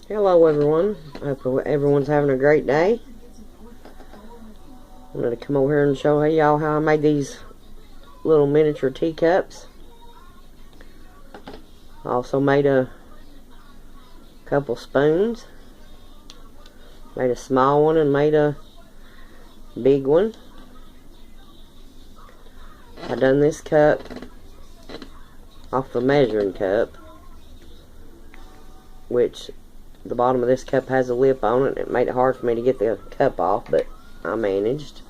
Hello everyone, I hope everyone's having a great day. I'm going to come over here and show y'all how I made these little miniature teacups. I also made a couple spoons. Made a small one and made a big one. I done this cup off the measuring cup, which the bottom of this cup has a lip on it. It made it hard for me to get the cup off, but I managed.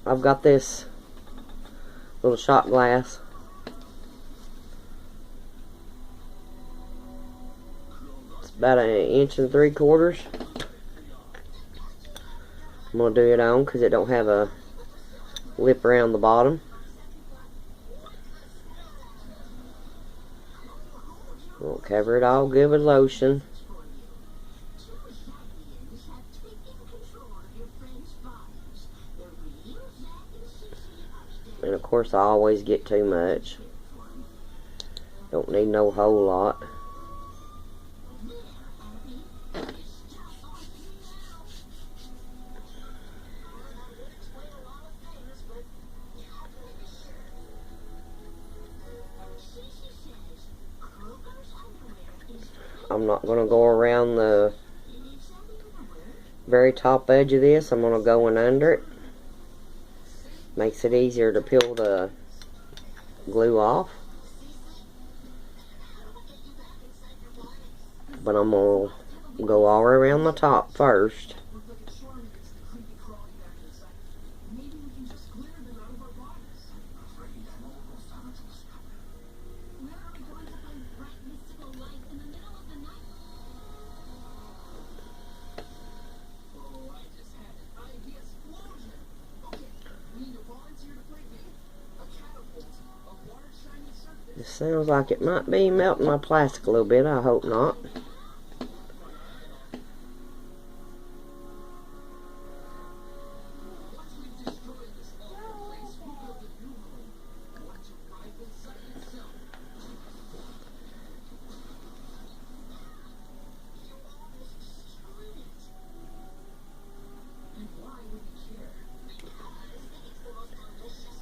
I've got this little shot glass. It's about 1 3/4 inches. I'm going to do it on because it don't have a lip around the bottom. We'll cover it all good with lotion. And of course I always get too much. Don't need no whole lot. I'm not going to go around the very top edge of this. I'm going to go in under it. Makes it easier to peel the glue off. But I'm going to go all around the top first. It sounds like it might be melting my plastic a little bit. I hope not.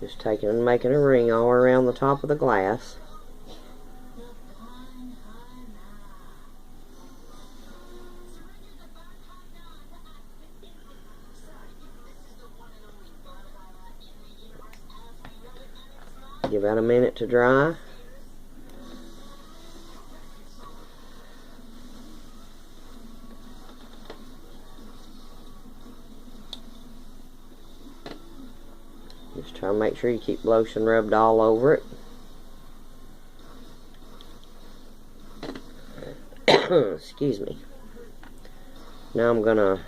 Just taking and making a ring all around the top of the glass. Give that a minute to dry. Just try to make sure you keep lotion rubbed all over it. Excuse me. Now I'm gonna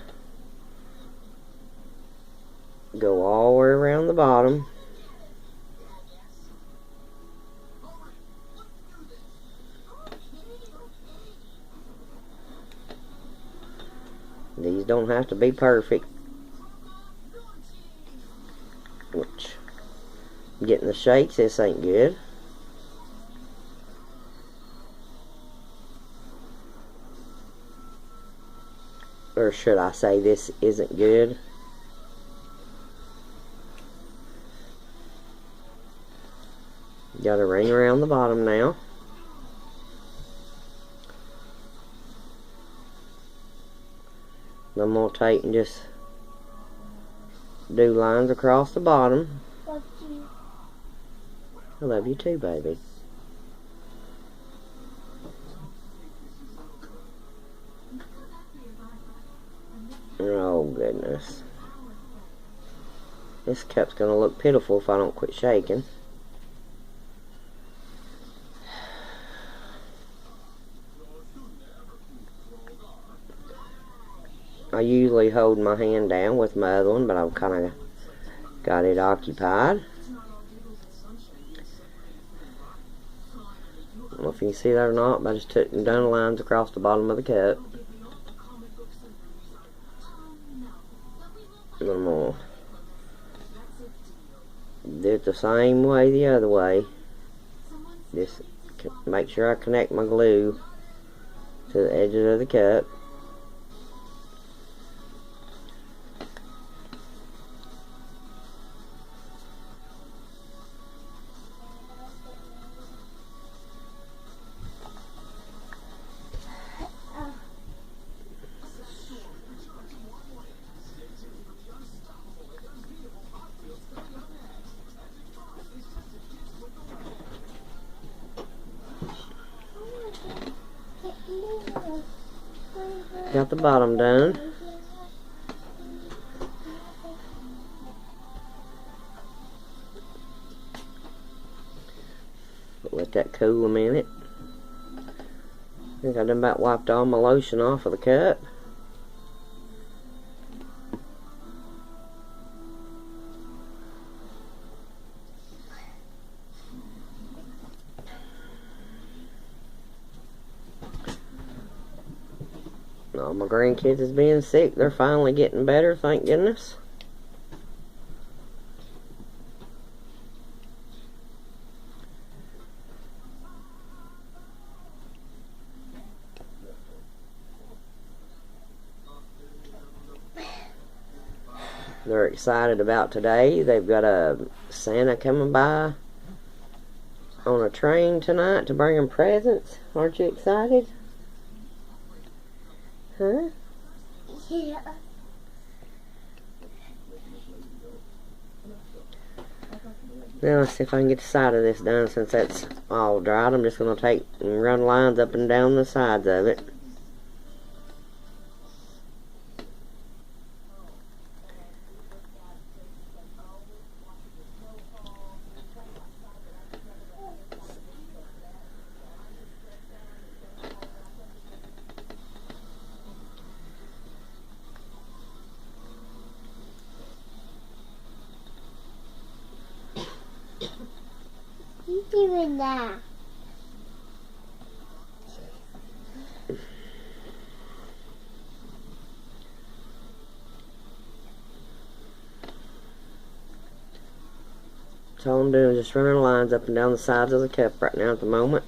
go all the way around the bottom. These don't have to be perfect. Which, getting the shakes, this ain't good. Or should I say this isn't good? Got a ring around the bottom now. I'm going to take and just do lines across the bottom. Love you. I love you too, baby. Oh, goodness. This cup's going to look pitiful if I don't quit shaking. I usually hold my hand down with my other one, but I've kind of got it occupied. I don't know if you can see that or not, but I just took and done lines across the bottom of the cup. And I'm going to do it the same way the other way. Just make sure I connect my glue to the edges of the cup. Got the bottom done. Let that cool a minute. I think I done about wiped all my lotion off of the cup. All my grandkids is being sick. They're finally getting better, thank goodness. They're excited about today. They've got a Santa coming by on a train tonight to bring them presents. Aren't you excited? Huh? Yeah. Now let's see if I can get the side of this done. Since that's all dried, I'm just going to take and run lines up and down the sides of it. You doing that? That's all I'm doing is just running lines up and down the sides of the cup right now at the moment.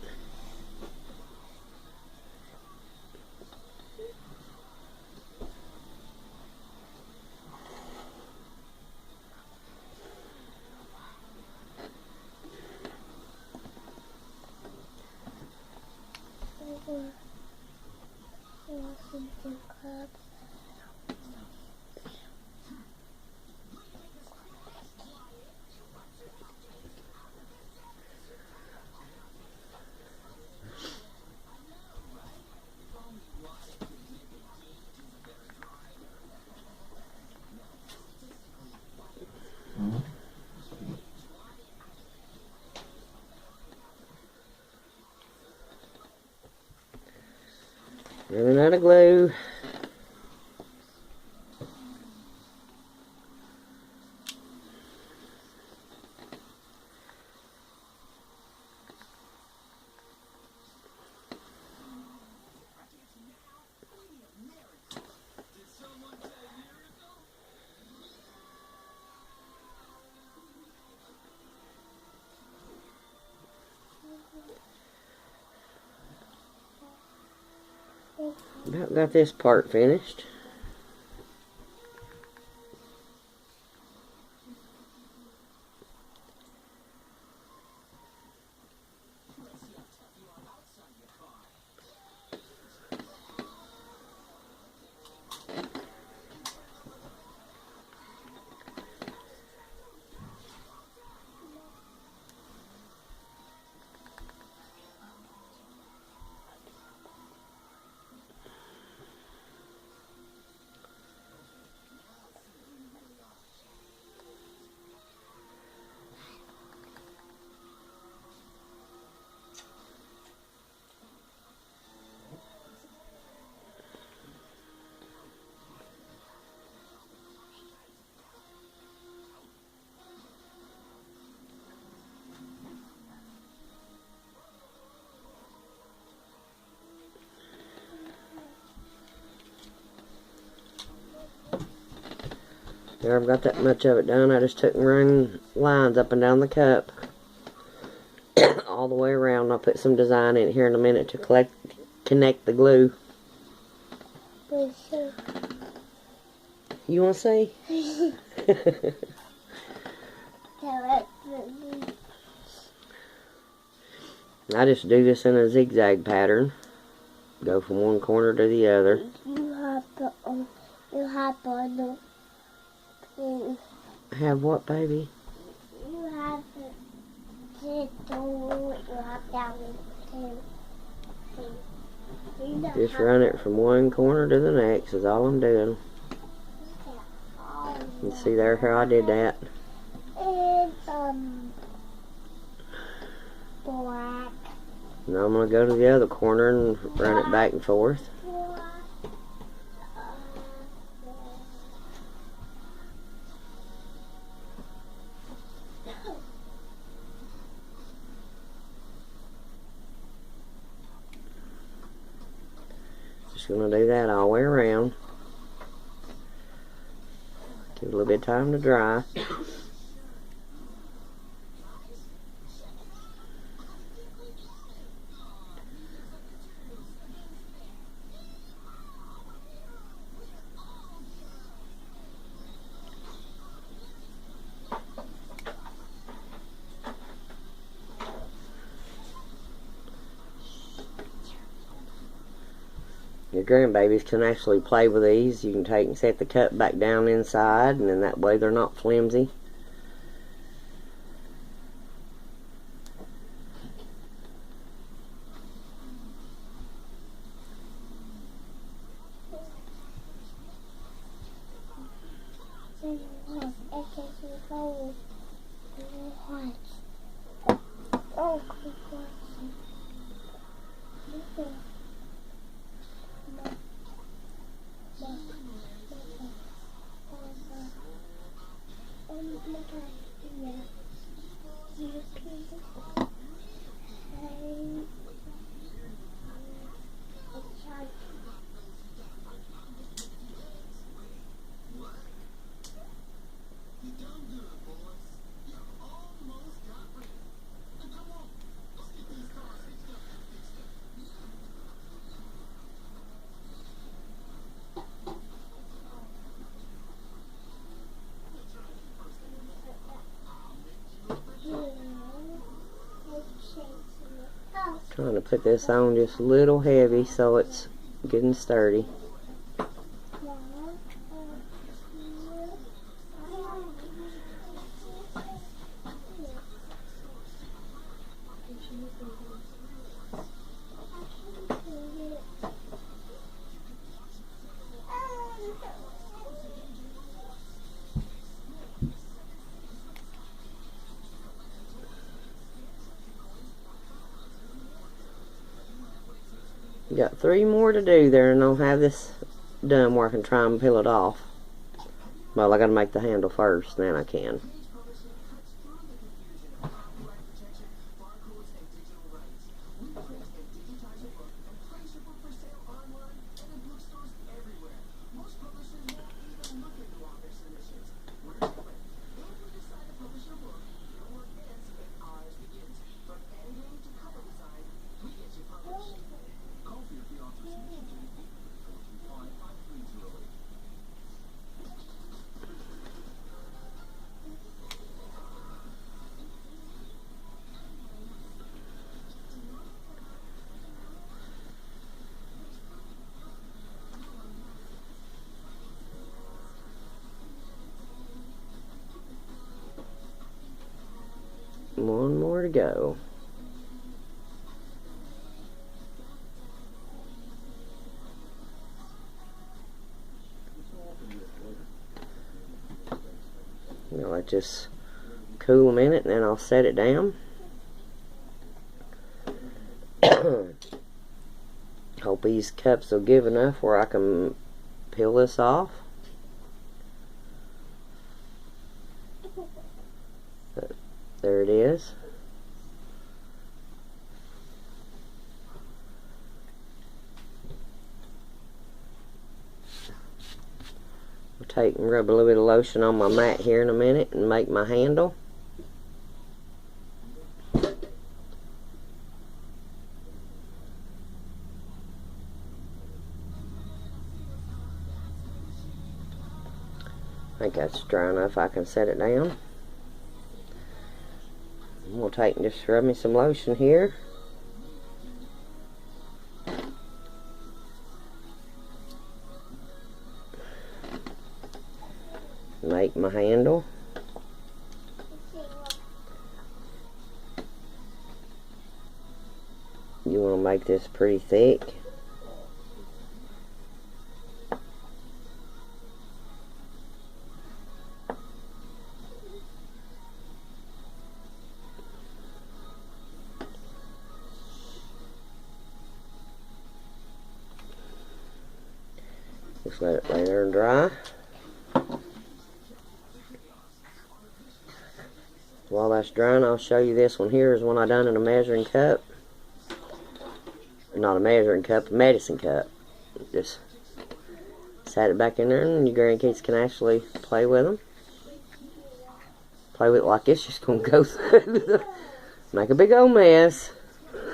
Running out of glue. About got this part finished. There, I've got that much of it done. I just took and run lines up and down the cup all the way around. I'll put some design in here in a minute to connect the glue. You want to see? I just do this in a zigzag pattern. Go from one corner to the other. You have on the thing. Have what, baby? You have the door. You have down the Just run it from one corner to the next is all I'm doing. You see there how I did that? And black. Now I'm going to go to the other corner and run it back and forth. Just going to do that all the way around. Give it a little bit of time to dry. Your grandbabies can actually play with these. You can take and set the cup back down inside, and then that way they're not flimsy. Trying to put this on just a little heavy so it's getting sturdy. Got 3 more to do there, and I'll have this done where I can try and peel it off. Well, I gotta make the handle first, then I can. One more to go. Now let just cool a minute and then I'll set it down. Hope these cups will give enough where I can peel this off. There it is. I'll take and rub a little bit of lotion on my mat here in a minute and make my handle. I think that's dry enough. I can set it down. I'm going to take and just rub me some lotion here. Make my handle. You want to make this pretty thick. Just let it lay there and dry. While that's drying, I'll show you this one here is one I done in a measuring cup. Not a measuring cup, a medicine cup. Just sat it back in there and your grandkids can actually play with them. Play with it like it's just going to go through the... Make a big old mess.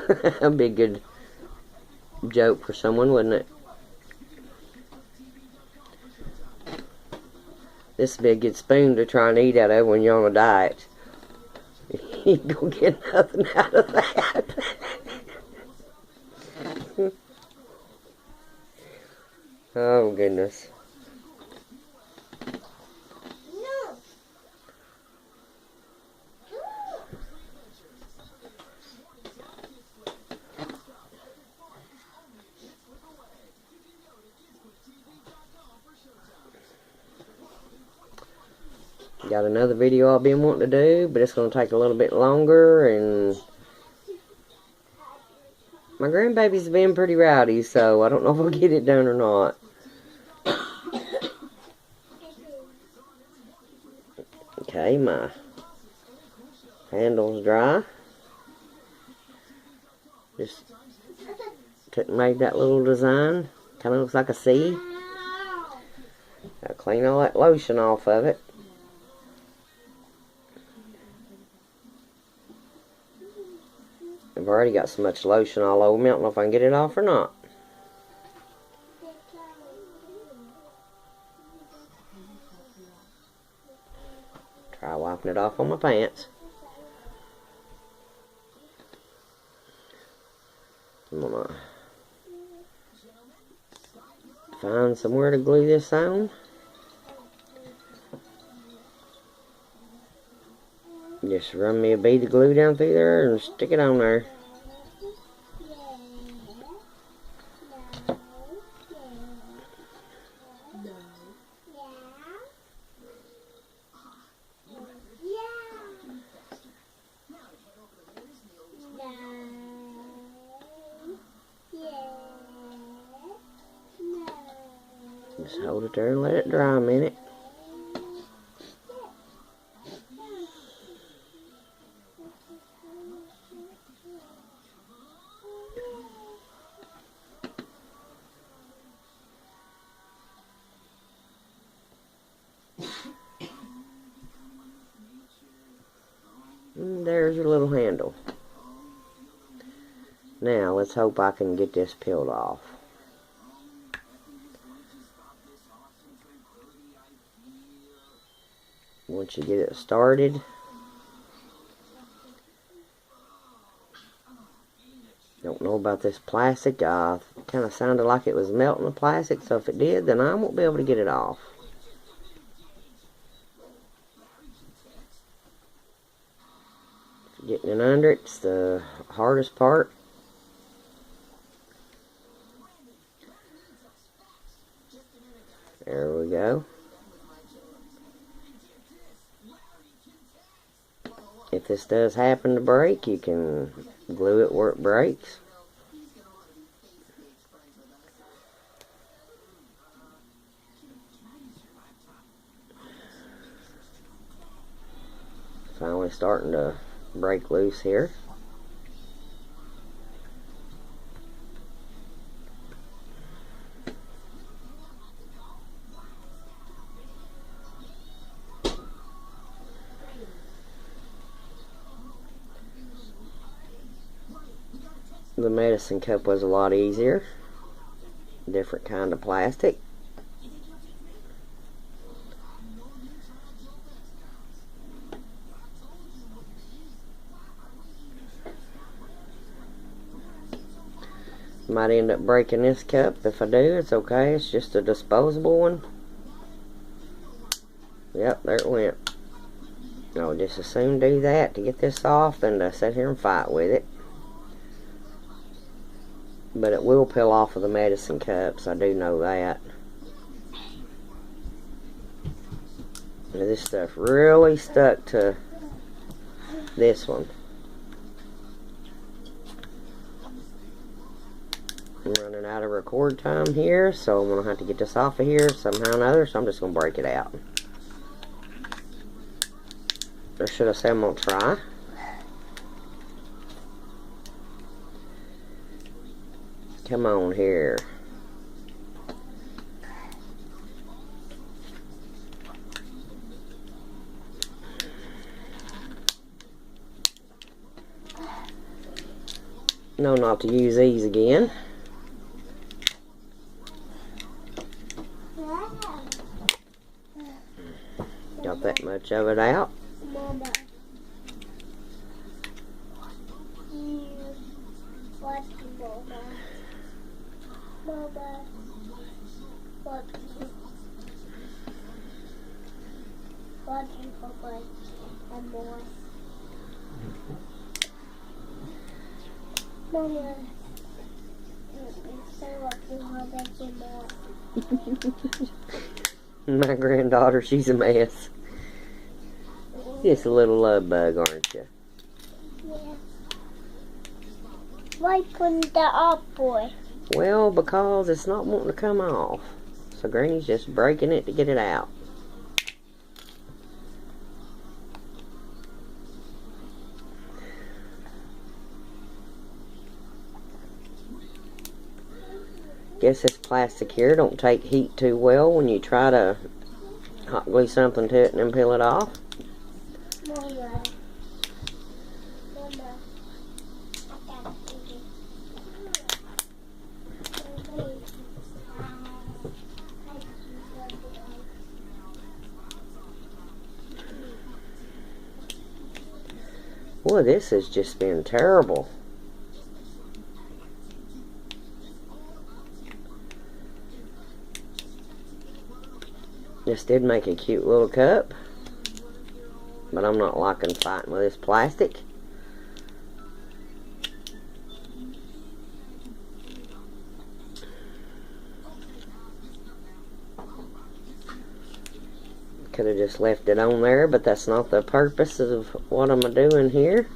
That'd be a good joke for someone, wouldn't it? This would be a good spoon to try and eat out of when you're on a diet. You don't get nothing out of that. Oh, goodness. Got another video I've been wanting to do, but it's going to take a little bit longer, and my grandbaby's been pretty rowdy, so I don't know if I'll get it done or not. Okay, my handle's dry. Just made that little design. Kind of looks like a C. I'll clean all that lotion off of it. I've already got so much lotion all over me. I don't know if I can get it off or not. Try wiping it off on my pants. I'm gonna find somewhere to glue this on. Just run me a bead of glue down through there and stick it on there. Just hold it there and let it dry a minute. And there's your little handle. Now let's hope I can get this peeled off. Once you get it started, don't know about this plastic. Kind of sounded like it was melting the plastic, so if it did, then I won't be able to get it off. Getting it under it's the hardest part. There we go. If this does happen to break, you can glue it where it breaks. Finally starting to break loose here. The medicine cup was a lot easier. Different kind of plastic. Might end up breaking this cup. If I do, it's okay. It's just a disposable one. Yep, there it went. I'll just as soon do that to get this off than to sit here and fight with it. But it will peel off of the medicine cups. I do know that. Now, this stuff really stuck to this one. I'm running out of record time here, so I'm going to have to get this off of here somehow or another, so I'm just going to break it out. Or should I say I'm going to try? Come on here. No, not to use these again. Got that much of it out. Mama. What, Mama? Mama. What? What you forgot? And more. Mama. So what you forgot more. My granddaughter, she's a mess. Just a little love bug, aren't you? Yeah. Why couldn't that up, boy? Well, because it's not wanting to come off. So Granny's just breaking it to get it out. Guess this plastic here don't take heat too well when you try to hot glue something to it and then peel it off. Mama. Mama. I got it. Boy, this has just been terrible. This did make a cute little cup, but I'm not liking fighting with this plastic. Could have just left it on there, but that's not the purpose of what I'm doing here.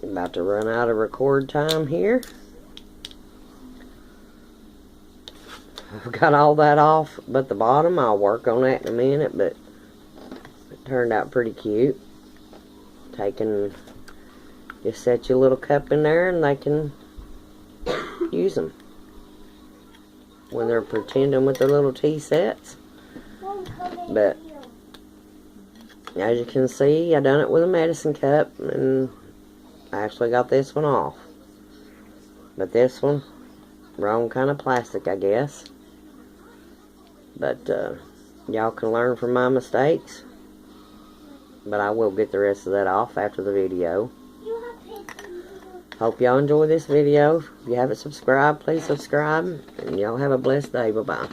About to run out of record time here. I've got all that off but the bottom. I'll work on that in a minute, but it turned out pretty cute. Just set your little cup in there and they can use them when they're pretending with their little tea sets. But as you can see, I done it with a medicine cup, and I actually got this one off. But this one, wrong kind of plastic, I guess. But y'all can learn from my mistakes. But I will get the rest of that off after the video. Hope y'all enjoy this video. If you haven't subscribed, please subscribe. And y'all have a blessed day. Bye-bye.